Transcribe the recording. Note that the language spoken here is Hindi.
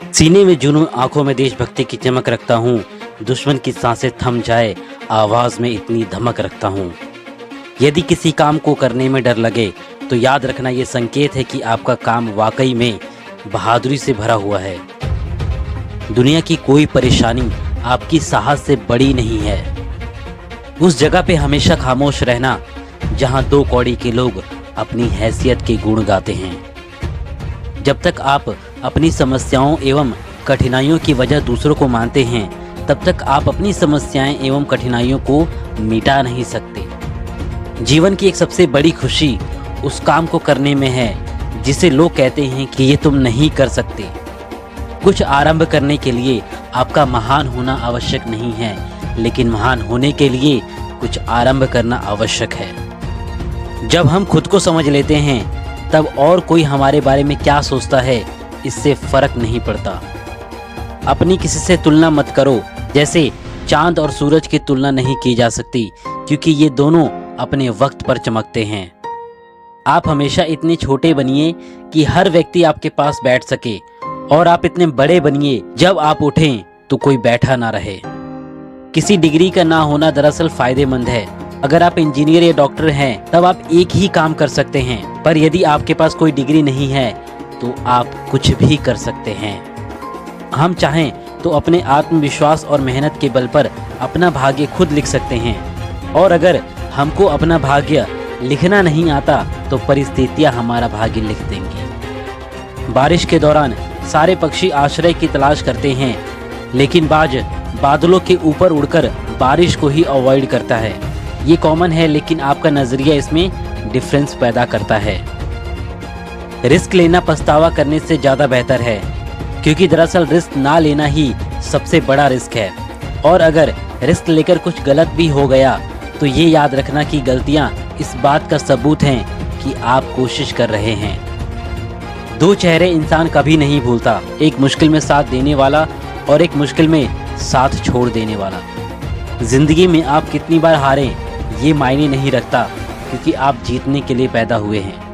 सीने में जुनून, आंखों में देशभक्ति की चमक रखता हूँ। दुश्मन की सांसें थम जाए, आवाज में इतनी धमक रखता हूँ। यदि किसी काम को करने में डर लगे तो याद रखना, ये संकेत है कि आपका काम वाकई में बहादुरी से भरा हुआ है। दुनिया की कोई परेशानी आपकी साहस से बड़ी नहीं है। उस जगह पे हमेशा खामोश रहना जहां दो कौड़ी के लोग अपनी हैसियत के गुण गाते हैं। जब तक आप अपनी समस्याओं एवं कठिनाइयों की वजह दूसरों को मानते हैं, तब तक आप अपनी समस्याएं एवं कठिनाइयों को मिटा नहीं सकते। जीवन की एक सबसे बड़ी खुशी उस काम को करने में है जिसे लोग कहते हैं कि ये तुम नहीं कर सकते। कुछ आरंभ करने के लिए आपका महान होना आवश्यक नहीं है, लेकिन महान होने के लिए कुछ आरंभ करना आवश्यक है। जब हम खुद को समझ लेते हैं, तब और कोई हमारे बारे में क्या सोचता है इससे फर्क नहीं पड़ता। अपनी किसी से तुलना मत करो, जैसे चांद और सूरज की तुलना नहीं की जा सकती, क्योंकि ये दोनों अपने वक्त पर चमकते हैं। आप हमेशा इतने छोटे बनिए कि हर व्यक्ति आपके पास बैठ सके, और आप इतने बड़े बनिए जब आप उठें तो कोई बैठा ना रहे। किसी डिग्री का ना होना दरअसल फायदेमंद है। अगर आप इंजीनियर या डॉक्टर हैं, तब आप एक ही काम कर सकते हैं, पर यदि आपके पास कोई डिग्री नहीं है तो आप कुछ भी कर सकते हैं। हम चाहें तो अपने आत्मविश्वास और मेहनत के बल पर अपना भाग्य खुद लिख सकते हैं, और अगर हमको अपना भाग्य लिखना नहीं आता तो परिस्थितियां हमारा भाग्य लिख देंगी। बारिश के दौरान सारे पक्षी आश्रय की तलाश करते हैं, लेकिन बाज बादलों के ऊपर उड़कर बारिश को ही अवॉइड करता है। ये कॉमन है, लेकिन आपका नजरिया इसमें डिफरेंस पैदा करता है। रिस्क लेना पछतावा करने से ज़्यादा बेहतर है, क्योंकि दरअसल रिस्क ना लेना ही सबसे बड़ा रिस्क है। और अगर रिस्क लेकर कुछ गलत भी हो गया तो ये याद रखना कि गलतियाँ इस बात का सबूत हैं कि आप कोशिश कर रहे हैं। दो चेहरे इंसान कभी नहीं भूलता, एक मुश्किल में साथ देने वाला और एक मुश्किल में साथ छोड़ देने वाला। जिंदगी में आप कितनी बार हारें ये मायने नहीं रखता, क्योंकि आप जीतने के लिए पैदा हुए हैं।